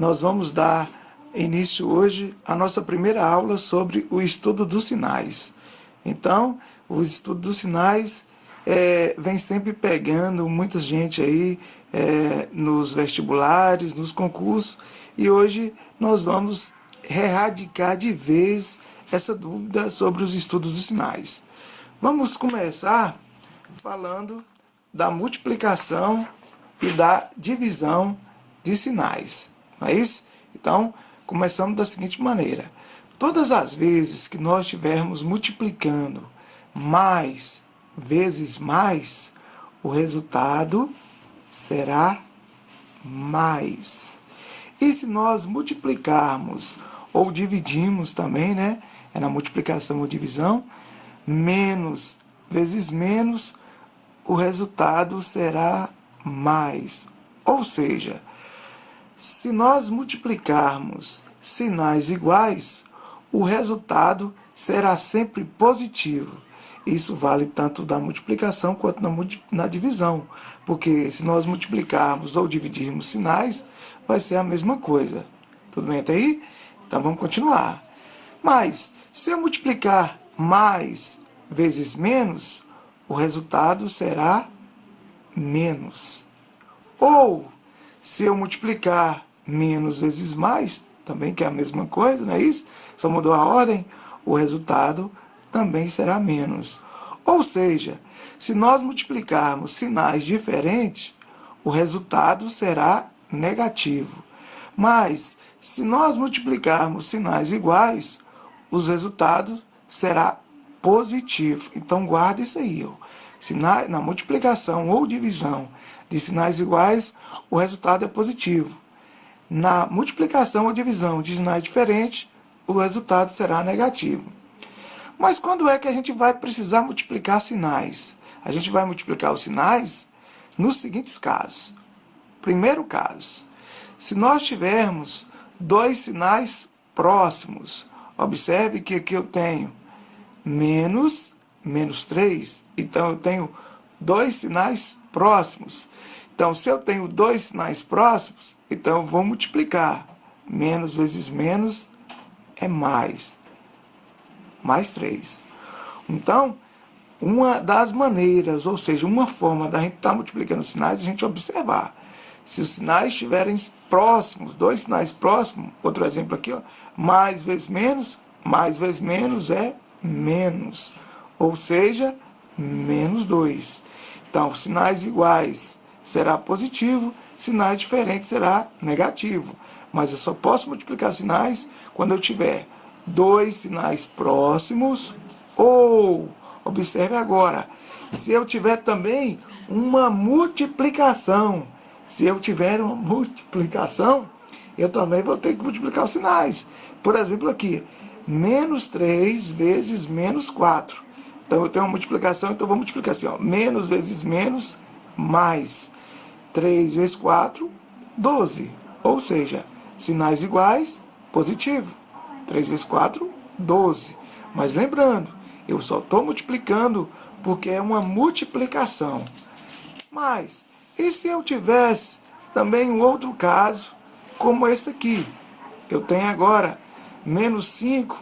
nós vamos dar início hoje à nossa primeira aula sobre o estudo dos sinais. Então, o estudo dos sinais vem sempre pegando muita gente aí nos vestibulares, nos concursos, e hoje nós vamos erradicar de vez essa dúvida sobre os estudos dos sinais. Vamos começar falando da multiplicação e da divisão de sinais, não é isso? Então, começamos da seguinte maneira: todas as vezes que nós estivermos multiplicando mais vezes mais, o resultado será mais. E se nós multiplicarmos ou dividimos também, na multiplicação ou divisão, menos vezes menos, o resultado será mais. Ou seja, se nós multiplicarmos sinais iguais, o resultado será sempre positivo. Isso vale tanto da multiplicação quanto na divisão, porque se nós multiplicarmos ou dividirmos sinais, vai ser a mesma coisa. Tudo bem até aí? Então vamos continuar. Mas, se eu multiplicar mais vezes menos, o resultado será menos. Ou, se eu multiplicar menos vezes mais, também que é a mesma coisa, não é isso? Só mudou a ordem, o resultado também será menos. Ou seja, se nós multiplicarmos sinais diferentes, o resultado será negativo. Mas, se nós multiplicarmos sinais iguais, os resultados será positivo. Então, guarda isso aí. Na multiplicação ou divisão de sinais iguais, o resultado é positivo. Na multiplicação ou divisão de sinais diferentes, o resultado será negativo. Mas quando é que a gente vai precisar multiplicar sinais? A gente vai multiplicar os sinais nos seguintes casos. Primeiro caso, se nós tivermos dois sinais próximos, observe que aqui eu tenho menos 3, então eu tenho dois sinais próximos. Então, se eu tenho dois sinais próximos, então eu vou multiplicar. Menos vezes menos é mais 3. Então, uma das maneiras, ou seja, uma forma da gente estar multiplicando sinais, é a gente observar. Se os sinais estiverem próximos, dois sinais próximos, outro exemplo aqui, mais vezes menos é menos, ou seja, menos 2. Então, sinais iguais será positivo, sinais diferentes será negativo. Mas eu só posso multiplicar sinais quando eu tiver dois sinais próximos, ou, observe agora, se eu tiver também uma multiplicação. Se eu tiver uma multiplicação, eu também vou ter que multiplicar os sinais. Por exemplo aqui, menos 3 vezes menos 4. Então eu tenho uma multiplicação, então eu vou multiplicar assim, menos vezes menos, mais 3 vezes 4, 12. Ou seja, sinais iguais, positivo. 3 vezes 4, 12. Mas lembrando, eu só estou multiplicando porque é uma multiplicação. Mas, e se eu tivesse também um outro caso, como esse aqui? Eu tenho agora menos 5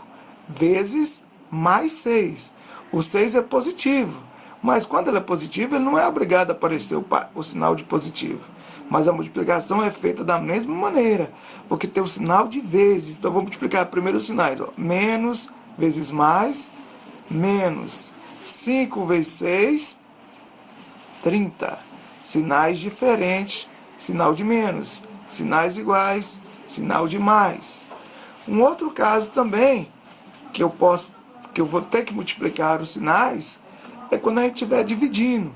vezes mais 6. O 6 é positivo, mas quando ele é positivo, ele não é obrigado a aparecer o sinal de positivo. Mas a multiplicação é feita da mesma maneira, porque tem o sinal de vezes. Então, vou multiplicar primeiro os sinais. Menos vezes mais, menos 5 vezes 6, 30. Sinais diferentes, sinal de menos. Sinais iguais, sinal de mais. Um outro caso também, que eu vou ter que multiplicar os sinais, é quando a gente estiver dividindo,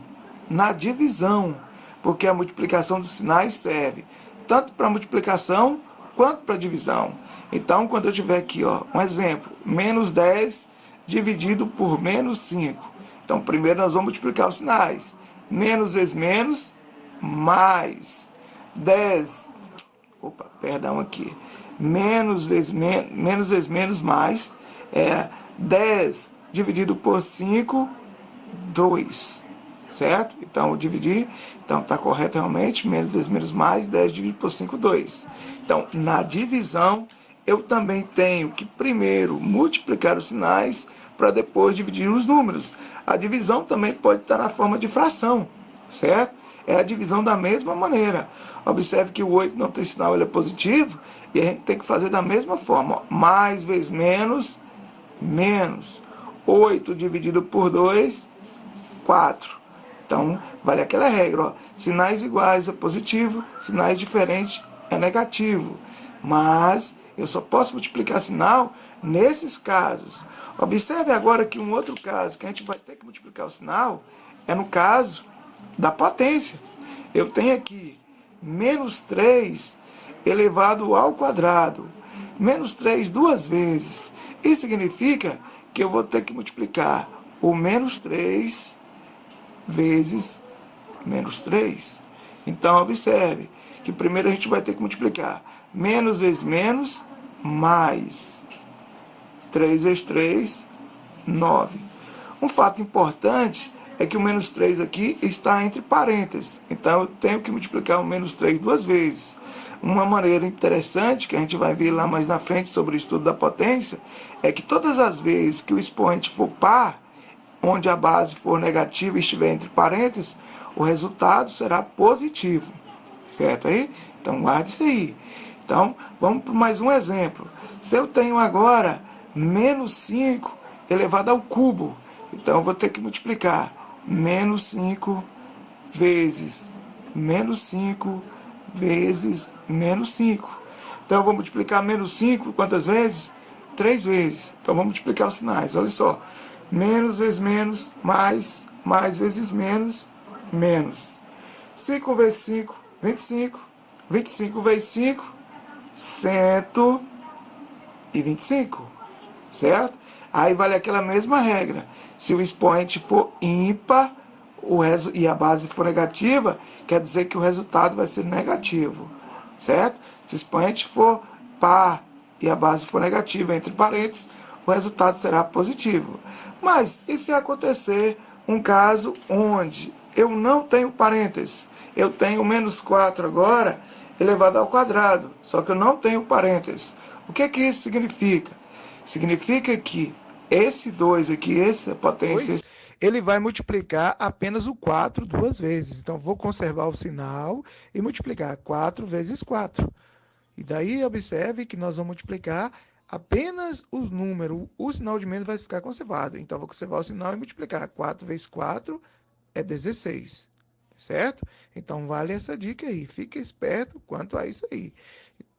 na divisão. Porque a multiplicação dos sinais serve tanto para multiplicação quanto para divisão. Então, quando eu tiver aqui, um exemplo, menos 10 dividido por menos 5. Então, primeiro nós vamos multiplicar os sinais. Menos vezes menos, mais 10. Menos vezes menos, mais 10 dividido por 5, 2. Certo? Então, eu dividi. Então, está correto realmente. Menos vezes menos mais, 10 dividido por 5, 2. Então, na divisão, eu também tenho que primeiro multiplicar os sinais para depois dividir os números. A divisão também pode estar na forma de fração, certo? É a divisão da mesma maneira. Observe que o 8 não tem sinal, ele é positivo, e a gente tem que fazer da mesma forma. Ó. Mais vezes menos, menos. 8 dividido por 2, 4. Então, vale aquela regra, ó. Sinais iguais é positivo, sinais diferentes é negativo. Mas eu só posso multiplicar sinal nesses casos. Observe agora que um outro caso que a gente vai ter que multiplicar o sinal é no caso da potência. Eu tenho aqui menos 3 elevado ao quadrado. Menos 3 duas vezes. Isso significa que eu vou ter que multiplicar o menos 3 vezes menos 3. Então, observe que primeiro a gente vai ter que multiplicar menos vezes menos, mais 3 vezes 3, 9. Um fato importante é que o menos 3 aqui está entre parênteses. Então, eu tenho que multiplicar o menos 3 duas vezes. Uma maneira interessante, que a gente vai ver lá mais na frente sobre o estudo da potência, é que todas as vezes que o expoente for par, onde a base for negativa e estiver entre parênteses, o resultado será positivo. Certo aí? Então, guarde isso aí. Então, vamos para mais um exemplo. Se eu tenho agora menos 5 elevado ao cubo, então eu vou ter que multiplicar menos 5 vezes menos 5 vezes menos 5. Então, eu vou multiplicar menos 5 quantas vezes? 3 vezes. Então, vamos multiplicar os sinais. Olha só. Menos vezes menos, mais vezes menos, menos. 5 vezes 5, 25. 25 vezes 5, 125. Certo? Aí vale aquela mesma regra. Se o expoente for ímpar e a base for negativa, quer dizer que o resultado vai ser negativo. Certo? Se o expoente for par e a base for negativa, entre parênteses, o resultado será positivo. Mas e se acontecer um caso onde eu não tenho parênteses? Eu tenho menos 4 agora elevado ao quadrado, só que eu não tenho parênteses. O que isso significa? Significa que esse 2 aqui, essa potência, ele vai multiplicar apenas o 4 duas vezes. Então, vou conservar o sinal e multiplicar 4 vezes 4. E daí, observe que nós vamos multiplicar apenas o número, o sinal de menos vai ficar conservado. Então, vou conservar o sinal e multiplicar. 4 vezes 4 é 16, certo? Então, vale essa dica aí. Fique esperto quanto a isso aí.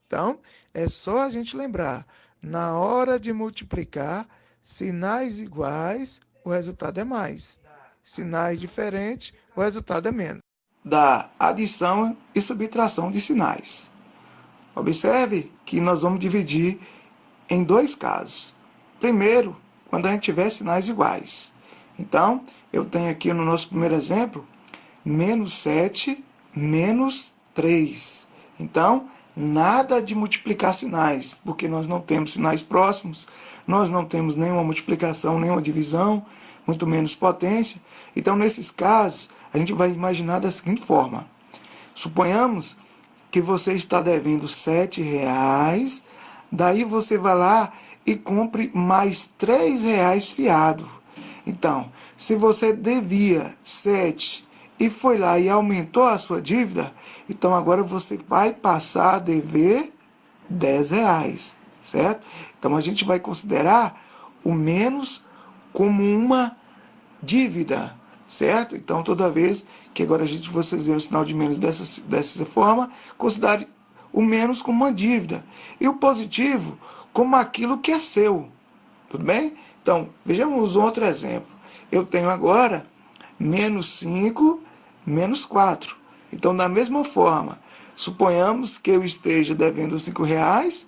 Então, é só a gente lembrar, na hora de multiplicar, sinais iguais, o resultado é mais. Sinais diferentes, o resultado é menos. Da adição e subtração de sinais. Observe que nós vamos dividir em dois casos. Primeiro, quando a gente tiver sinais iguais. Então, eu tenho aqui no nosso primeiro exemplo, menos 7, menos 3. Então, nada de multiplicar sinais, porque nós não temos sinais próximos, nós não temos nenhuma multiplicação, nenhuma divisão, muito menos potência. Então, nesses casos, a gente vai imaginar da seguinte forma. Suponhamos que você está devendo R$7, daí você vai lá e compre mais R$3 fiado. Então, se você devia 7 e foi lá e aumentou a sua dívida, então agora você vai passar a dever R$10, certo? Então a gente vai considerar o menos como uma dívida, certo? Então toda vez que agora vocês verem o sinal de menos dessa forma, considere o menos como uma dívida e o positivo como aquilo que é seu, tudo bem? Então, vejamos um outro exemplo. Eu tenho agora menos 5, menos 4. Então, da mesma forma, suponhamos que eu esteja devendo R$5,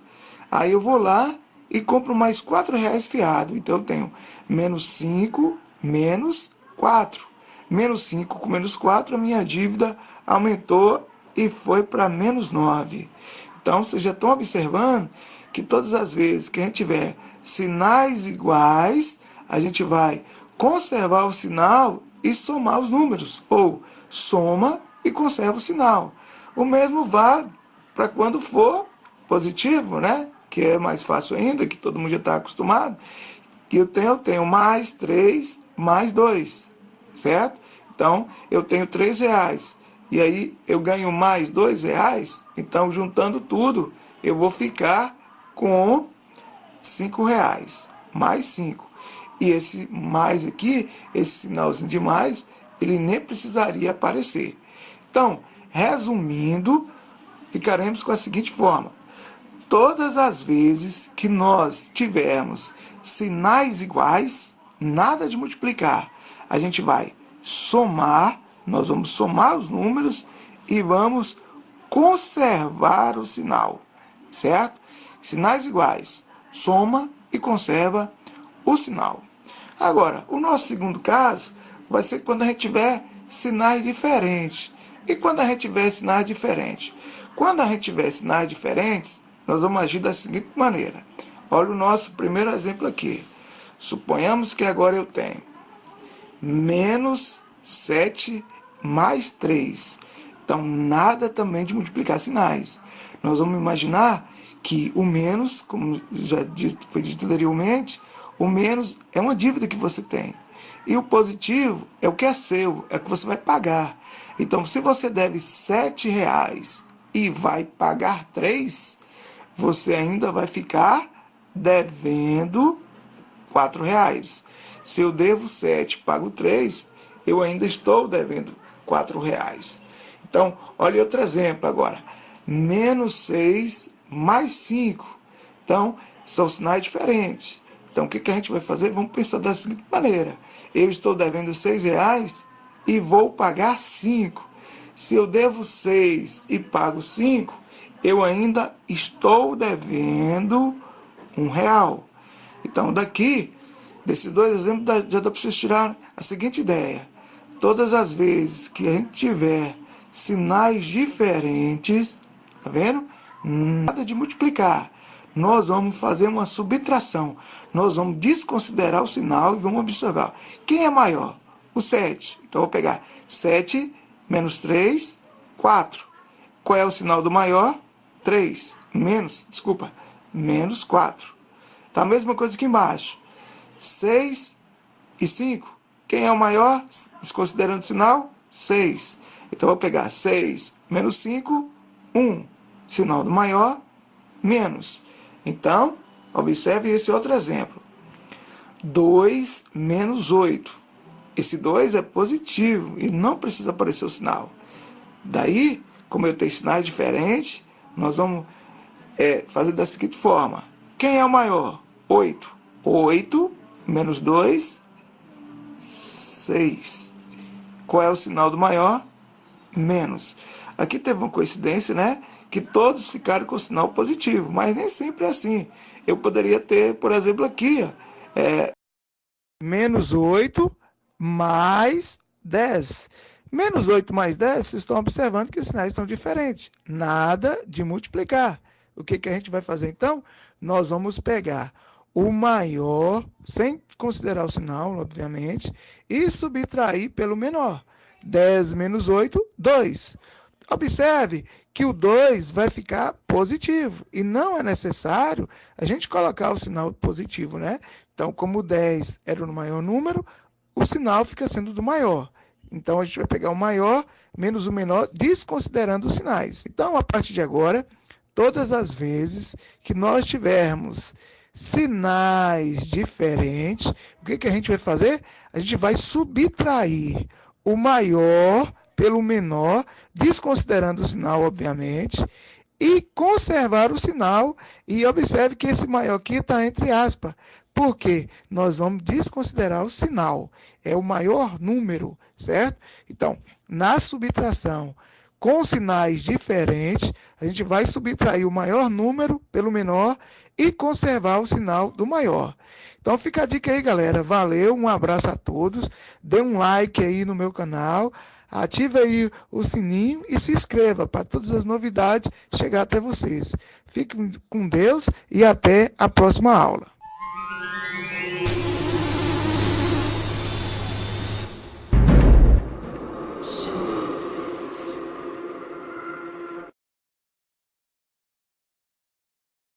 aí eu vou lá e compro mais R$4 fiado. Então, eu tenho menos 5, menos 4. Menos 5 com menos 4, a minha dívida aumentou e foi para menos 9. Então, vocês já estão observando que todas as vezes que a gente tiver sinais iguais, a gente vai conservar o sinal e somar os números, ou soma e conserva o sinal. O mesmo vale para quando for positivo, né? Que é mais fácil ainda, que todo mundo já está acostumado. Que eu tenho mais 3, mais 2, certo? Então, eu tenho R$ 3. E aí, eu ganho mais R$ 2. Então, juntando tudo, eu vou ficar com R$ 5. Mais 5. E esse mais aqui, esse sinalzinho de mais, ele nem precisaria aparecer. Então, resumindo, ficaremos com a seguinte forma. Todas as vezes que nós tivermos sinais iguais, nada de multiplicar, a gente vai somar, nós vamos somar os números e vamos conservar o sinal, certo? Sinais iguais, soma e conserva o sinal. Agora, o nosso segundo caso vai ser quando a gente tiver sinais diferentes. E quando a gente tiver sinais diferentes? Quando a gente tiver sinais diferentes, nós vamos agir da seguinte maneira. Olha o nosso primeiro exemplo aqui. Suponhamos que agora eu tenho menos 7 mais 3. Então, nada também de multiplicar sinais. Nós vamos imaginar que o menos, como já foi dito anteriormente, o menos é uma dívida que você tem. E o positivo é o que é seu, é o que você vai pagar. Então, se você deve R$ 7 e vai pagar 3, você ainda vai ficar devendo R$ 4. Se eu devo 7 e pago 3, eu ainda estou devendo R$ 4. Então, olha outro exemplo agora. Menos 6 mais 5. Então, são sinais diferentes. Então, o que a gente vai fazer? Vamos pensar da seguinte maneira. Eu estou devendo R$ 6 e vou pagar 5. Se eu devo 6 e pago 5, eu ainda estou devendo R$ 1. Então, daqui, desses dois exemplos, já dá para vocês tirar a seguinte ideia. Todas as vezes que a gente tiver sinais diferentes, tá vendo? Nada de multiplicar. Nós vamos fazer uma subtração. Nós vamos desconsiderar o sinal e vamos observar. Quem é maior? O 7. Então, eu vou pegar 7 menos 3, 4. Qual é o sinal do maior? 3. Menos 4. Tá a mesma coisa aqui embaixo. 6 e 5. Quem é o maior? Desconsiderando o sinal? 6. Então, eu vou pegar 6 menos 5, 1. Sinal do maior, menos. Então, observe esse outro exemplo. 2 menos 8. Esse 2 é positivo e não precisa aparecer o sinal. Daí, como eu tenho sinais diferentes, nós vamos fazer da seguinte forma. Quem é o maior? 8. 8 menos 2, 6. Qual é o sinal do maior? Menos. Aqui teve uma coincidência, né? Que todos ficaram com o sinal positivo, mas nem sempre é assim. Eu poderia ter, por exemplo, aqui, menos 8 mais 10. Menos 8 mais 10, vocês estão observando que os sinais são diferentes. Nada de multiplicar. O que a gente vai fazer então? Nós vamos pegar o maior, sem considerar o sinal, obviamente, e subtrair pelo menor. 10 menos 8, 2. Observe que o 2 vai ficar positivo e não é necessário a gente colocar o sinal positivo, né? Então, como o 10 era o maior número, o sinal fica sendo do maior. Então, a gente vai pegar o maior menos o menor, desconsiderando os sinais. Então, a partir de agora, todas as vezes que nós tivermos sinais diferentes, o que a gente vai fazer? A gente vai subtrair o maior pelo menor, desconsiderando o sinal, obviamente, e conservar o sinal. E observe que esse maior aqui está entre aspas, porque nós vamos desconsiderar o sinal. É o maior número, certo? Então, na subtração com sinais diferentes, a gente vai subtrair o maior número pelo menor e conservar o sinal do maior. Então fica a dica aí, galera. Valeu, um abraço a todos. Dê um like aí no meu canal. Ative aí o sininho e se inscreva para todas as novidades chegar até vocês. Fiquem com Deus e até a próxima aula.